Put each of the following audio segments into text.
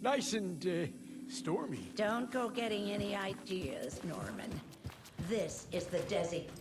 Nice and, stormy. Don't go getting any ideas, Norman. This is the designated.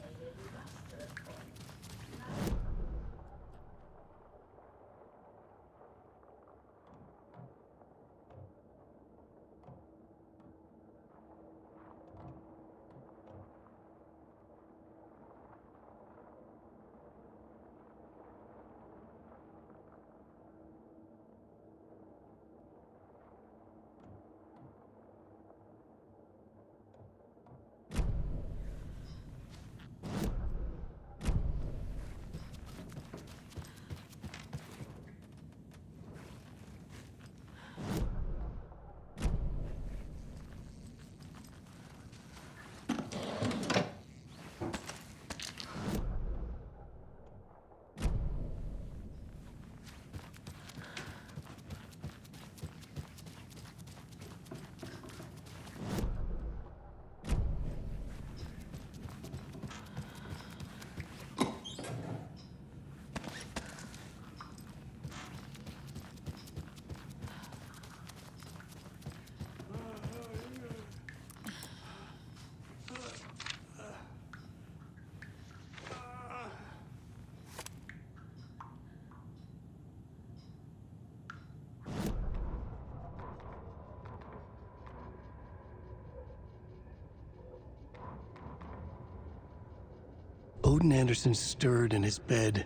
Odin Anderson stirred in his bed,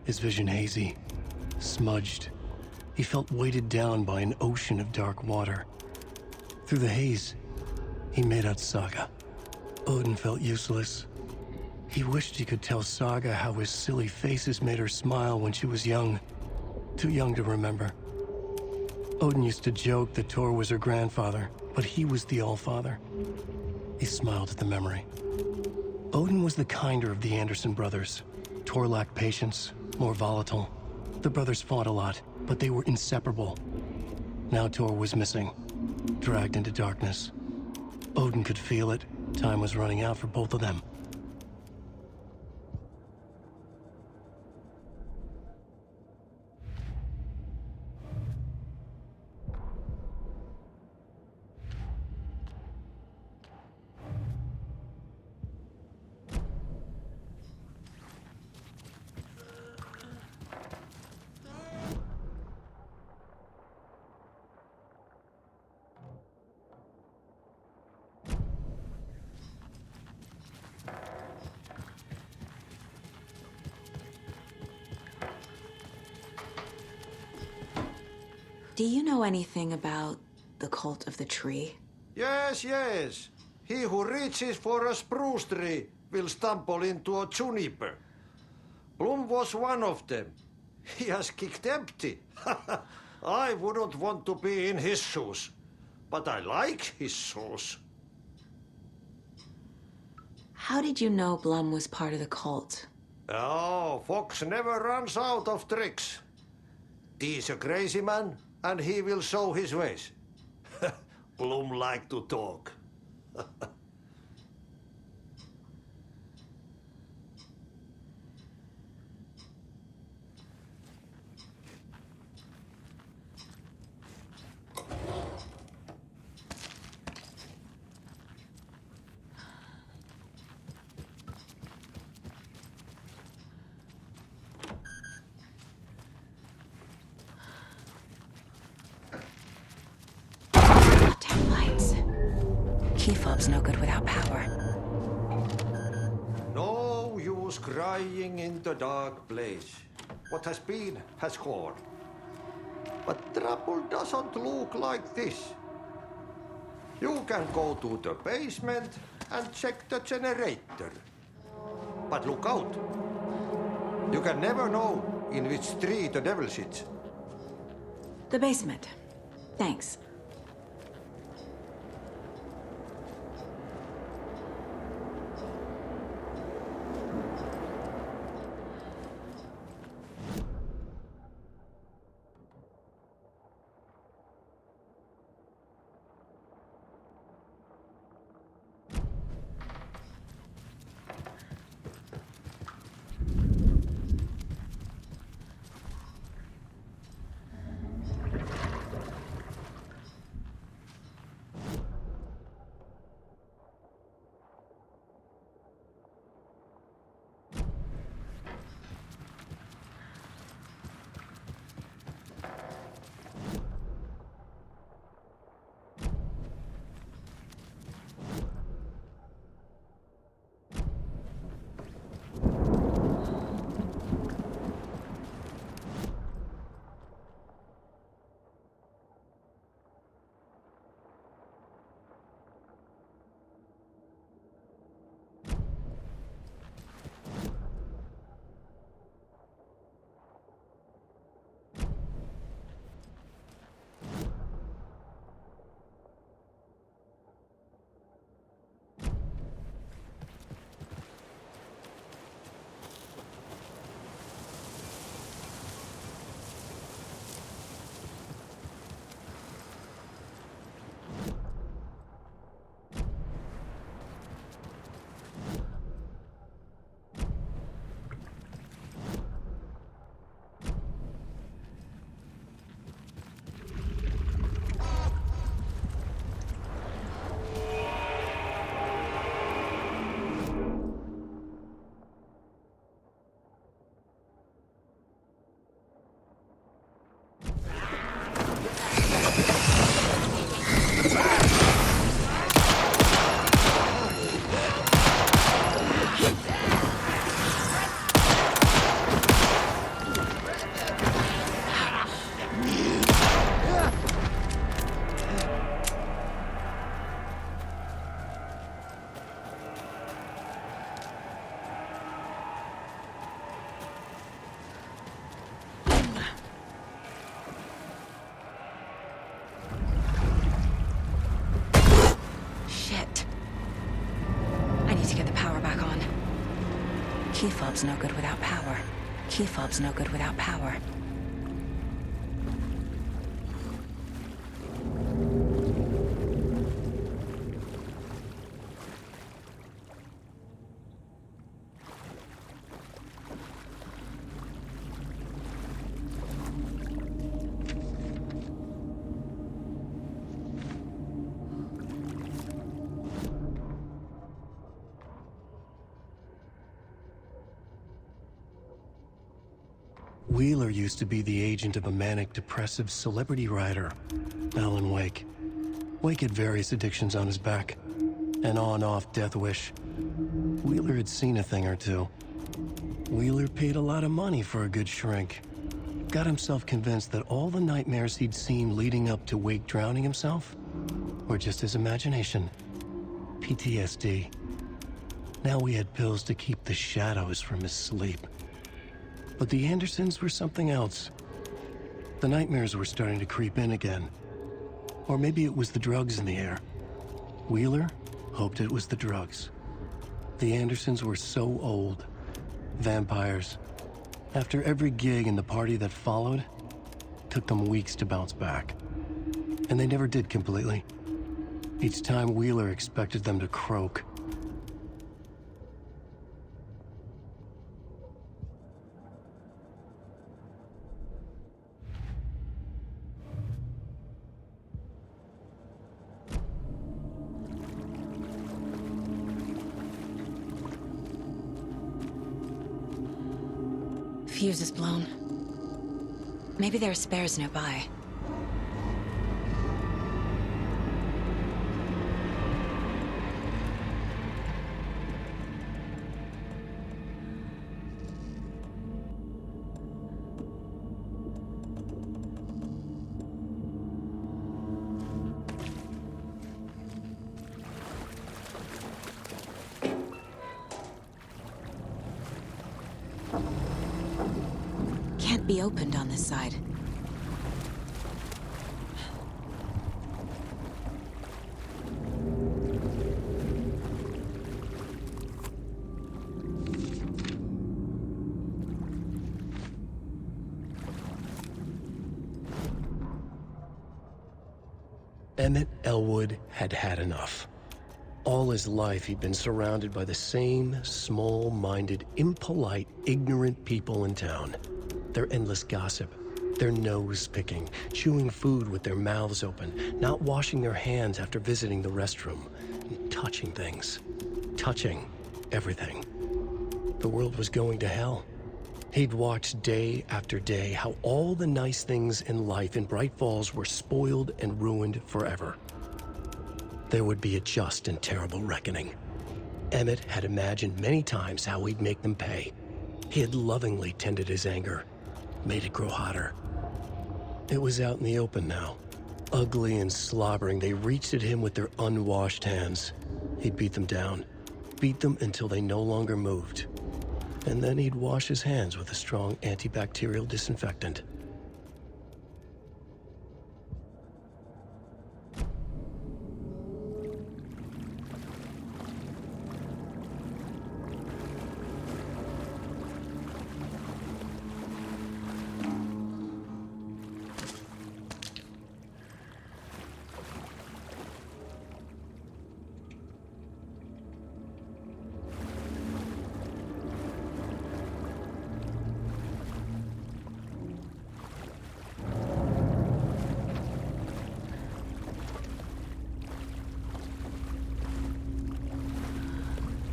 his vision hazy, smudged. He felt weighted down by an ocean of dark water. Through the haze, he made out Saga. Odin felt useless. He wished he could tell Saga how his silly faces made her smile when she was young. Too young to remember. Odin used to joke that Tor was her grandfather, but he was the Allfather. He smiled at the memory. Odin was the kinder of the Anderson brothers. Tor lacked patience, more volatile. The brothers fought a lot, but they were inseparable. Now Tor was missing, dragged into darkness. Odin could feel it. Time was running out for both of them. Do you know anything about the cult of the tree? Yes, yes. He who reaches for a spruce tree will stumble into a juniper. Blum was one of them. He has kicked empty. I wouldn't want to be in his shoes, but I like his shoes. How did you know Blum was part of the cult? Oh, Fox never runs out of tricks. He's a crazy man, and he will show his ways. Blum like to talk. Key fob's no good without power. No use crying in the dark place. What has been has gone. But trouble doesn't look like this. You can go to the basement and check the generator. But look out. You can never know in which tree the devil sits. The basement. Thanks. Key fob's no good without power. Key fob's no good without power. Wheeler used to be the agent of a manic-depressive celebrity writer, Alan Wake. Wake had various addictions on his back, an on-off death wish. Wheeler had seen a thing or two. Wheeler paid a lot of money for a good shrink. Got himself convinced that all the nightmares he'd seen leading up to Wake drowning himself were just his imagination. PTSD. Now he had pills to keep the shadows from his sleep. But the Andersons were something else. The nightmares were starting to creep in again. Or maybe it was the drugs in the air. Wheeler hoped it was the drugs. The Andersons were so old. Vampires. After every gig and the party that followed, took them weeks to bounce back. And they never did completely. Each time Wheeler expected them to croak. Fuse is blown. Maybe there are spares nearby. Can't be opened on this side. Emmett Elwood had had enough. All his life, he'd been surrounded by the same small-minded, impolite, ignorant people in town. Their endless gossip, their nose-picking, chewing food with their mouths open, not washing their hands after visiting the restroom, and touching things. Touching everything. The world was going to hell. He'd watched day after day how all the nice things in life in Bright Falls were spoiled and ruined forever. There would be a just and terrible reckoning. Emmett had imagined many times how he'd make them pay. He had lovingly tended his anger, made it grow hotter. It was out in the open now. Ugly and slobbering, they reached at him with their unwashed hands. He'd beat them down, beat them until they no longer moved. And then he'd wash his hands with a strong antibacterial disinfectant.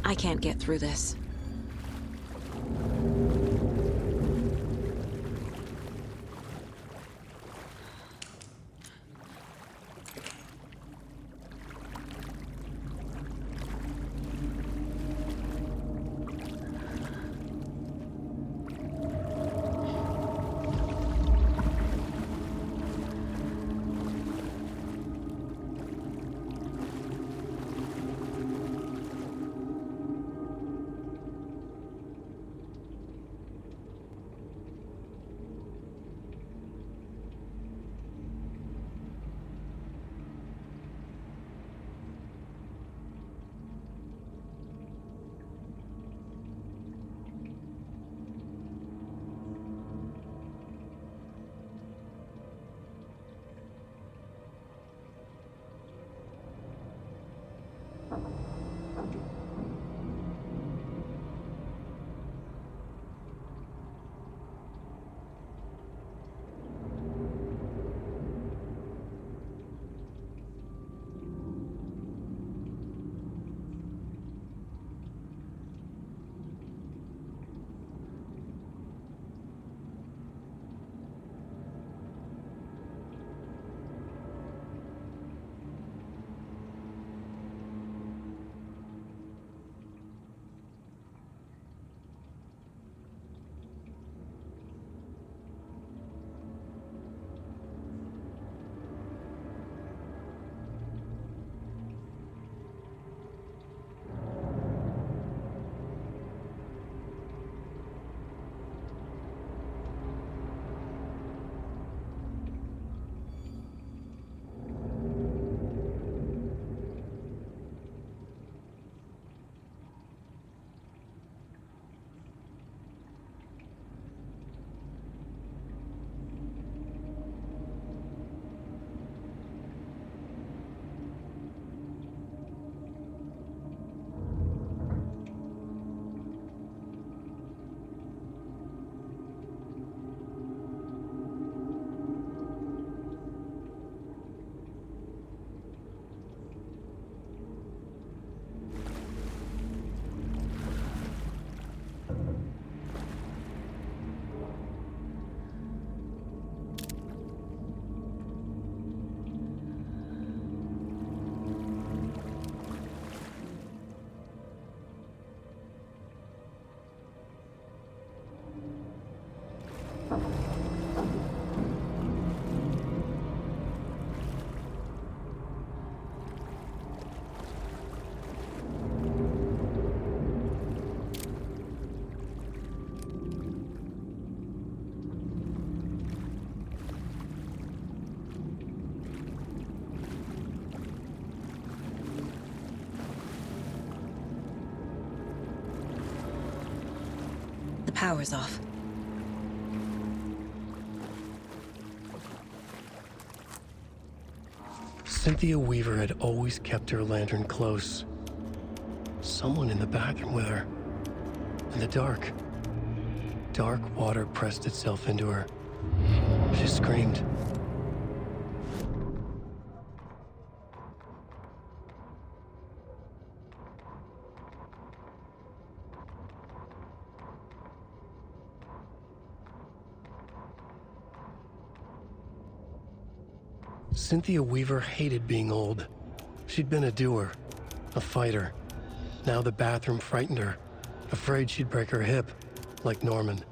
I can't get through this. Power's off. Cynthia Weaver had always kept her lantern close. Someone in the bathroom with her. In the dark. Dark water pressed itself into her. She screamed. Cynthia Weaver hated being old. She'd been a doer, a fighter. Now the bathroom frightened her, afraid she'd break her hip, like Norman.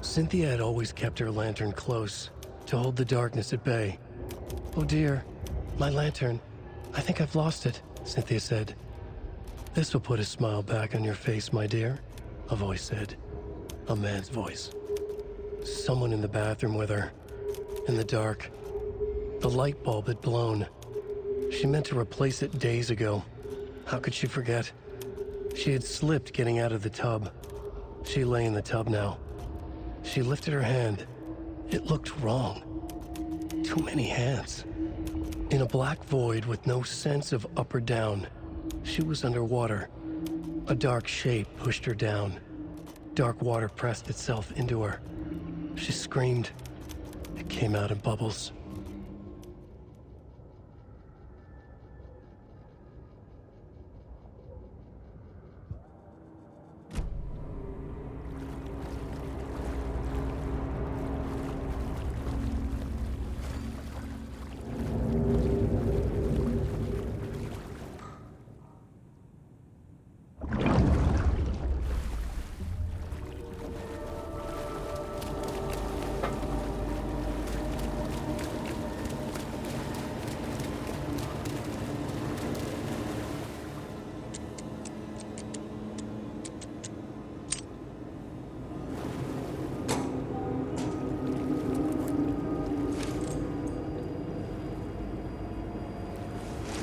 Cynthia had always kept her lantern close, to hold the darkness at bay. "Oh dear, my lantern. I think I've lost it," Cynthia said. "This will put a smile back on your face, my dear," a voice said. A man's voice. Someone in the bathroom with her, in the dark. The light bulb had blown. She meant to replace it days ago. How could she forget? She had slipped getting out of the tub. She lay in the tub now. She lifted her hand. It looked wrong. Too many hands. In a black void with no sense of up or down, she was underwater. A dark shape pushed her down. Dark water pressed itself into her. She screamed. It came out in bubbles.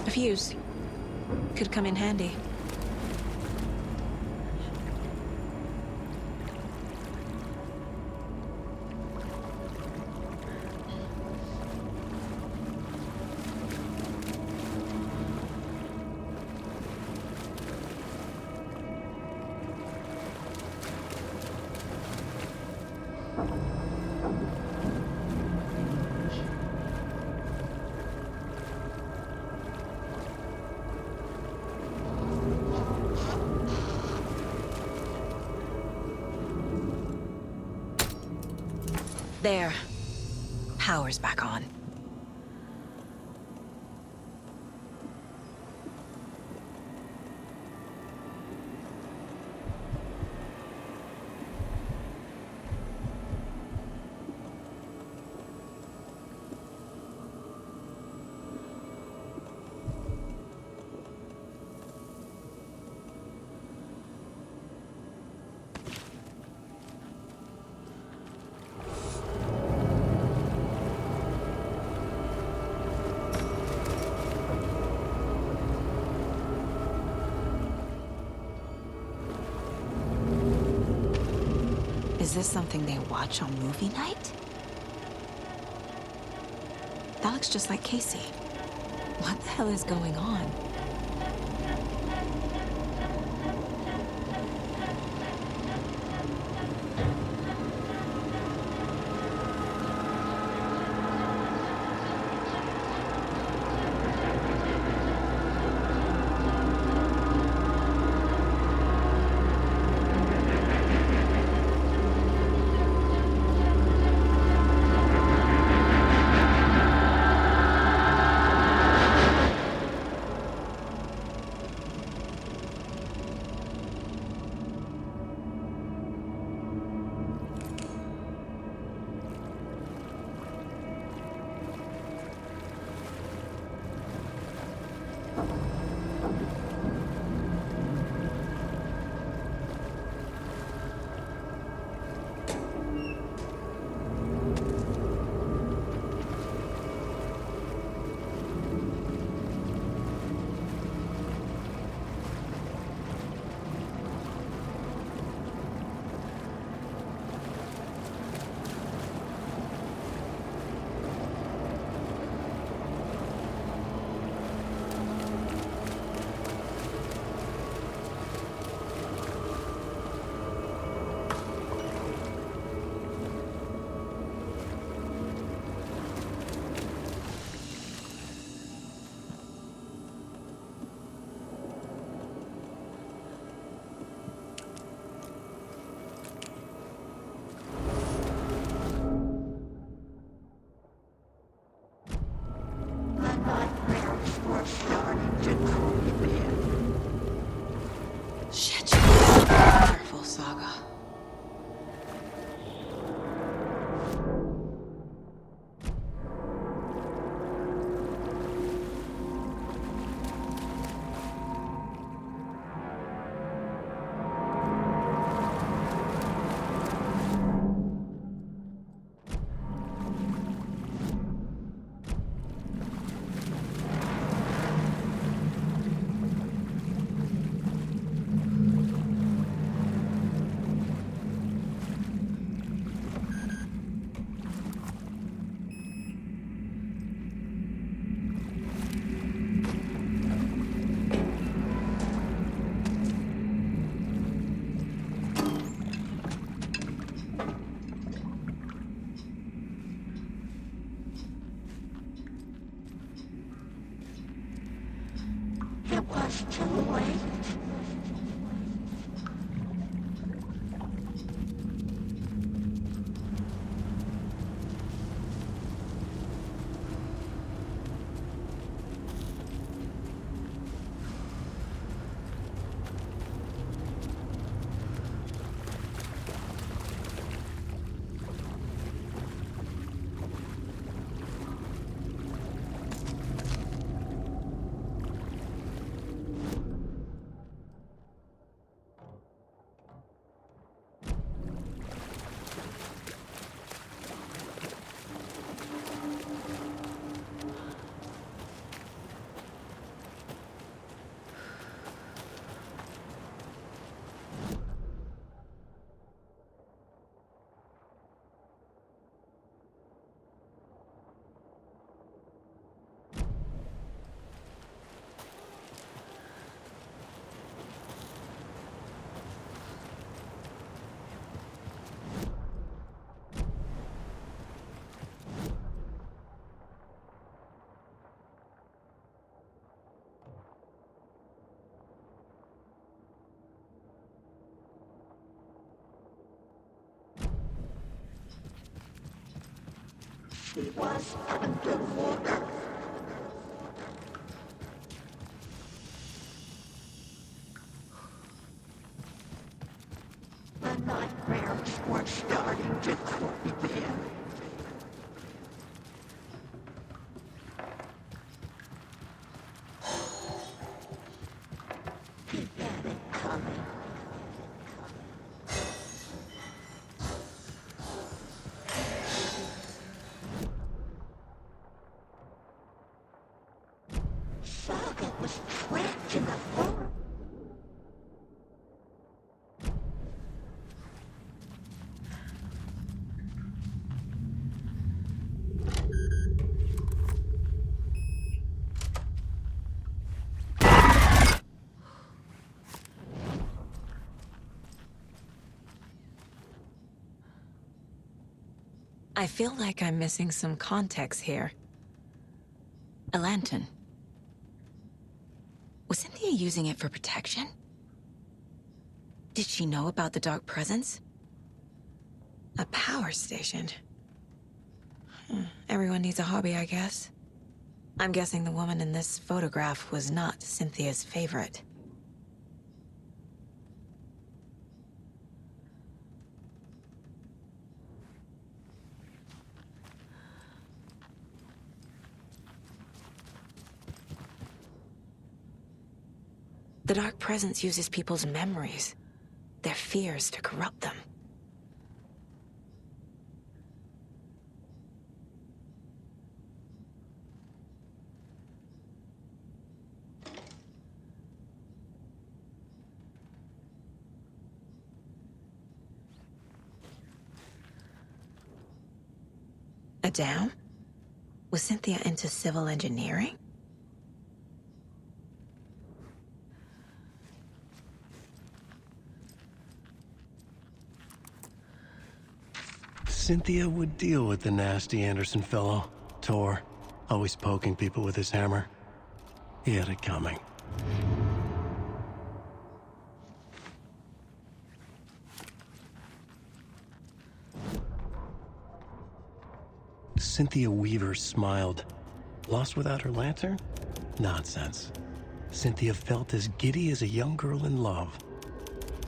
A fuse. Could come in handy. There. Power's back on. Is this something they watch on movie night? That looks just like Casey. What the hell is going on? was too late. She was underwater. The nightmares were starting to creep in. He had it coming. Saga was trapped in the forest. I feel like I'm missing some context here. A lantern. Was Cynthia using it for protection? Did she know about the dark presence? A power station. Everyone needs a hobby, I guess. I'm guessing the woman in this photograph was not Cynthia's favorite. The dark presence uses people's memories, their fears to corrupt them. A dam? Was Cynthia into civil engineering? Cynthia would deal with the nasty Anderson fellow, Tor, always poking people with his hammer. He had it coming. Cynthia Weaver smiled. Lost without her lantern? Nonsense. Cynthia felt as giddy as a young girl in love.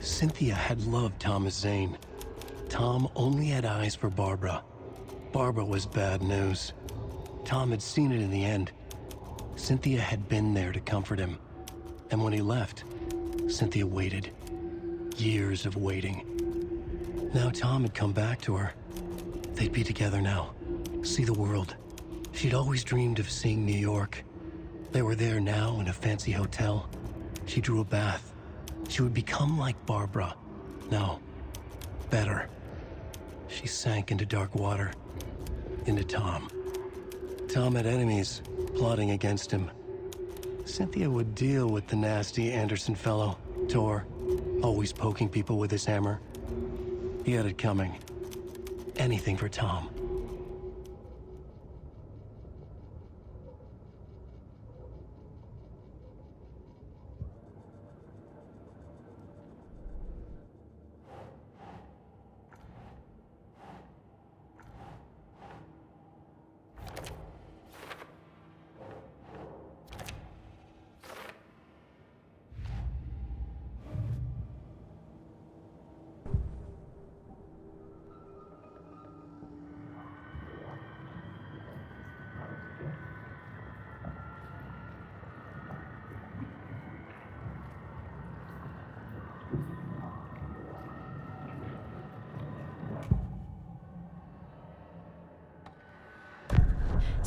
Cynthia had loved Thomas Zane. Tom only had eyes for Barbara. Barbara was bad news. Tom had seen it in the end. Cynthia had been there to comfort him. And when he left, Cynthia waited. Years of waiting. Now Tom had come back to her. They'd be together now. See the world. She'd always dreamed of seeing New York. They were there now in a fancy hotel. She drew a bath. She would become like Barbara. No, better. She sank into dark water. Into Tom. Tom had enemies plotting against him. Cynthia would deal with the nasty Anderson fellow, Tor, always poking people with his hammer. He had it coming. Anything for Tom.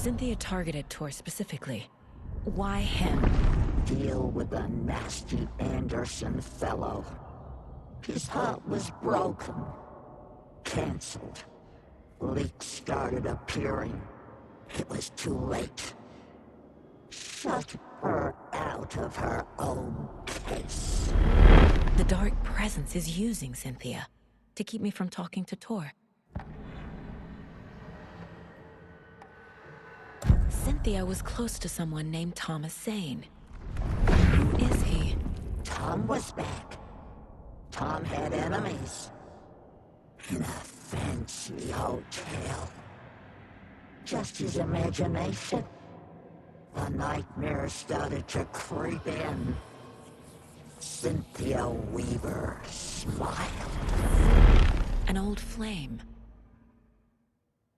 Cynthia targeted Tor specifically. Why him? Deal with the nasty Anderson fellow. His heart was broken. Cancelled. Leaks started appearing. It was too late. Shut her out of her own case. The Dark Presence is using Cynthia to keep me from talking to Tor. Cynthia was close to someone named Thomas Zane. Who is he? Tom was back. Tom had enemies. In a fancy hotel. Just his imagination. The nightmare started to creep in. Cynthia Weaver smiled. An old flame.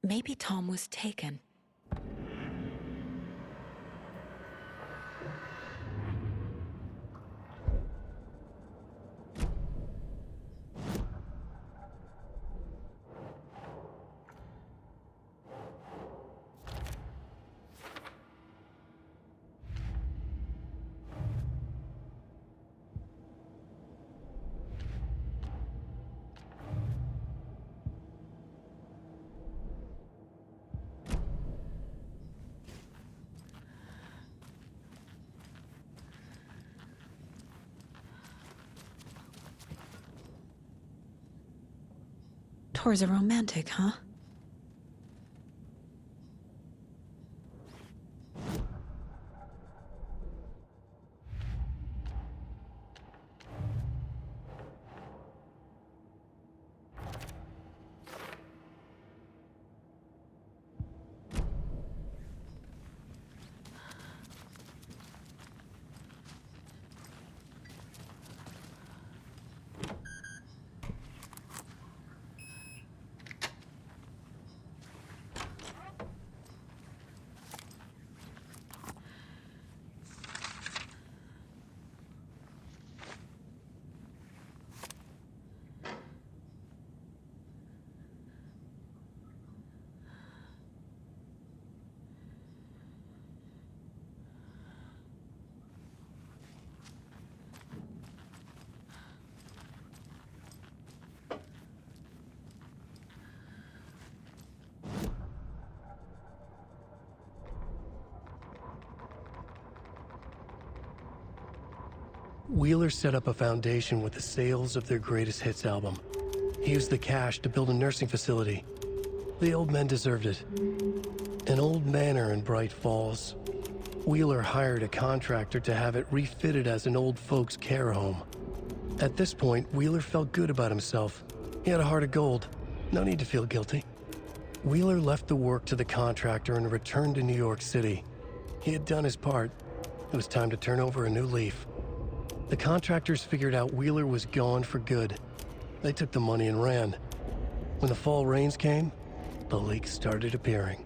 Maybe Tom was taken. Tor's a romantic, huh? Wheeler set up a foundation with the sales of their greatest hits album. He used the cash to build a nursing facility. The old men deserved it. An old manor in Bright Falls. Wheeler hired a contractor to have it refitted as an old folks' care home. At this point, Wheeler felt good about himself. He had a heart of gold. No need to feel guilty. Wheeler left the work to the contractor and returned to New York City. He had done his part. It was time to turn over a new leaf. The contractors figured out Wheeler was gone for good. They took the money and ran. When the fall rains came, the leaks started appearing.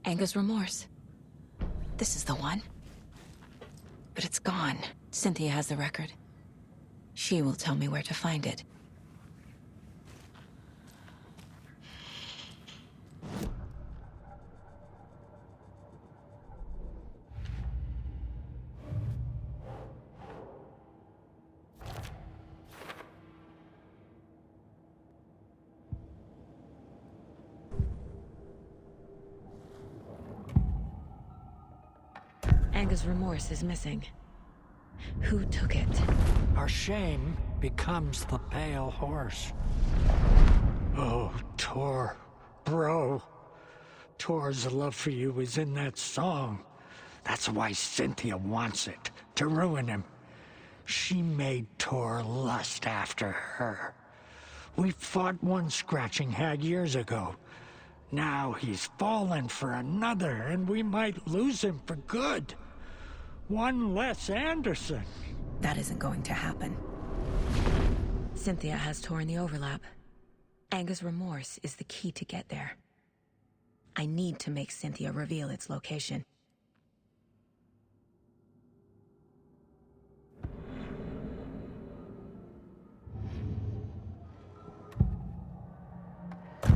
Anger's Remorse. one. But it's gone. Cynthia has the record. She will tell me where to find it. Angus Remorse is missing. Who took it? Our shame becomes the pale horse. Oh, Tor. Bro. Tor's love for you is in that song. That's why Cynthia wants it, to ruin him. She made Tor lust after her. We fought one scratching hag years ago. Now he's fallen for another, and we might lose him for good. One less Anderson. That isn't going to happen. Cynthia has Tor in the overlap. Angus Remorse is the key to get there. I need to make Cynthia reveal its location.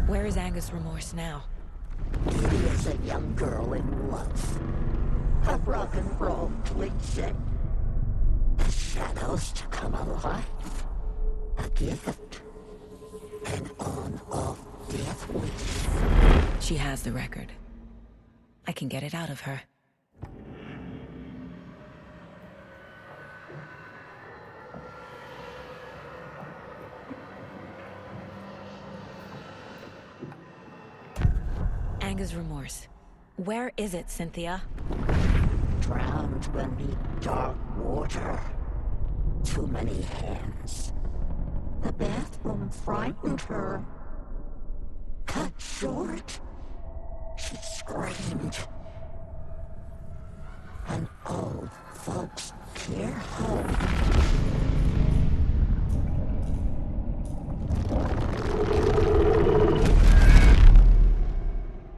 Where is Angus Remorse now? She is a young girl in love. A rock and roll cliche. The shadows to come alive. A gift. An on-off death wish. She has the record. I can get it out of her. Angus Remorse. Where is it, Cynthia? Drowned beneath dark water. Too many hands. The bathroom frightened her. Cut short. She screamed. An old folks' care home.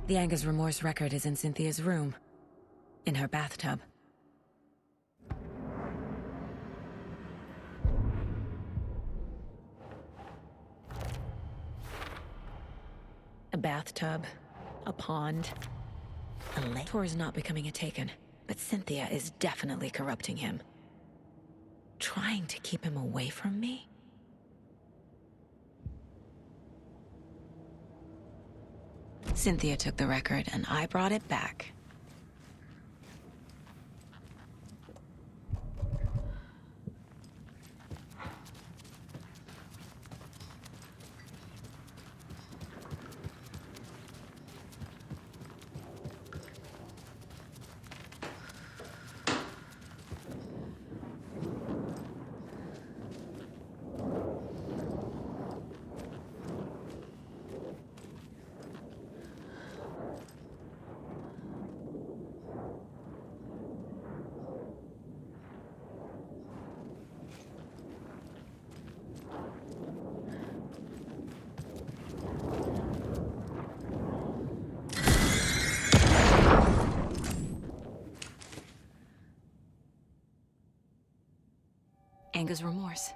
The Angus Remorse record is in Cynthia's room. In her bathtub. A bathtub. A pond. A lake. Tor is not becoming a Taken, but Cynthia is definitely corrupting him. Trying to keep him away from me? Cynthia took the record, and I brought it back. Angus Remorse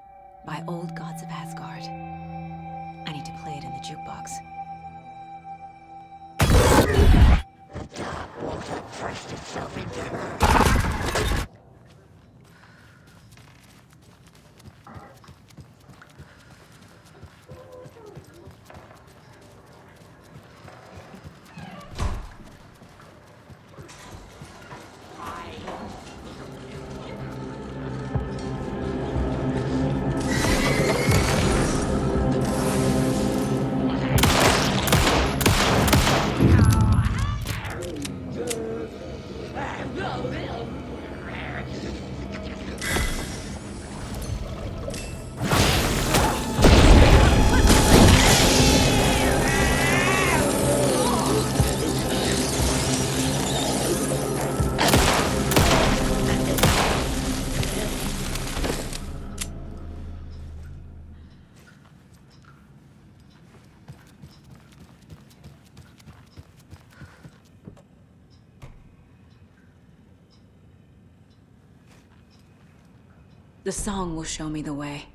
by Old Gods of Asgard. I need to play it in the jukebox. The dark water pressed itself into her. The song will show me the way.